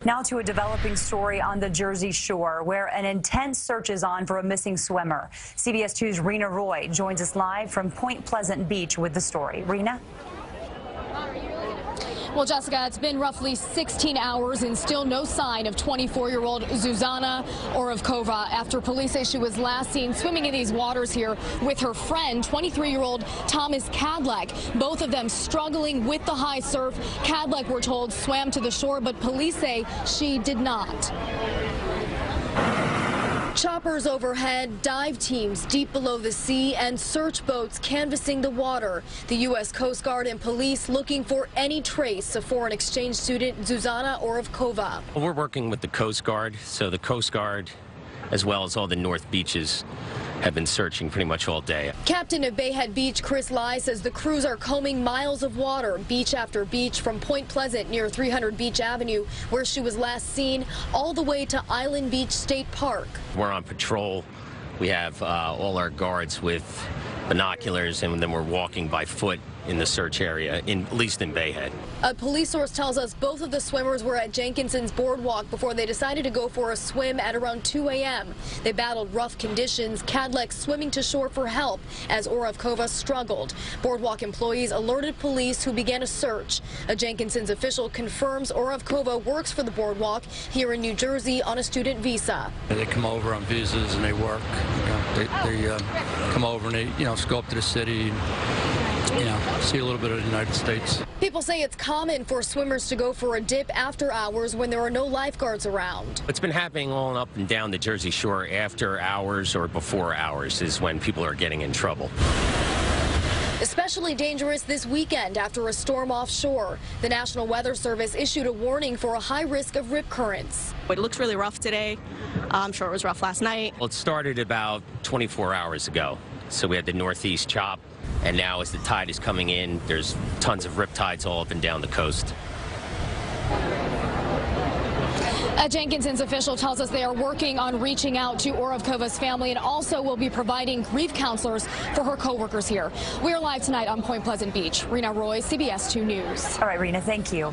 Now to a developing story on the Jersey Shore, where an intense search is on for a missing swimmer. CBS 2's Reena Roy joins us live from Point Pleasant Beach with the story. Reena? Well, Jessica, it's been roughly 16 hours and still no sign of 24-year-old Zuzana Oravkova after police say she was last seen swimming in these waters here with her friend, 23-year-old Thomas Cadleck. Both of them struggling with the high surf. Cadleck, we're told, swam to the shore, but police say she did not. Choppers overhead, dive teams deep below the sea, and search boats canvassing the water. The U.S. Coast Guard and police looking for any trace of foreign exchange student Zuzana Oravkova. We're working with the Coast Guard, so the Coast Guard, as well as all the North beaches, have been searching pretty much all day. Captain of Bayhead Beach, Chris Lai, says the crews are combing miles of water, beach after beach, from Point Pleasant near 300 Beach Avenue, where she was last seen, all the way to Island Beach State Park. We're on patrol. We have all our guards with binoculars, and then we're walking by foot in the search area, at least in Bayhead. A police source tells us both of the swimmers were at Jenkinson's boardwalk before they decided to go for a swim at around 2 a.m. They battled rough conditions, Cadleck swimming to shore for help as Oravkova struggled. Boardwalk employees alerted police, who began a search. A Jenkinson's official confirms Oravkova works for the boardwalk here in New Jersey on a student visa. They come over on visas and they work. They come over and they, go up to the city. See a little bit of the United States. People say it's common for swimmers to go for a dip after hours when there are no lifeguards around. It's been happening all up and down the Jersey Shore. After hours or before hours is when people are getting in trouble. Especially dangerous this weekend after a storm offshore. The National Weather Service issued a warning for a high risk of rip currents. It looks really rough today. I'm sure it was rough last night. Well, it started about 24 hours ago. So we had the northeast chop, and now as the tide is coming in, there's tons of rip tides all up and down the coast. A Jenkinson's official tells us they are working on reaching out to Oravkova's family and also will be providing grief counselors for her co-workers here. We are live tonight on Point Pleasant Beach. Reena Roy, CBS 2 News. All right, Reena, thank you.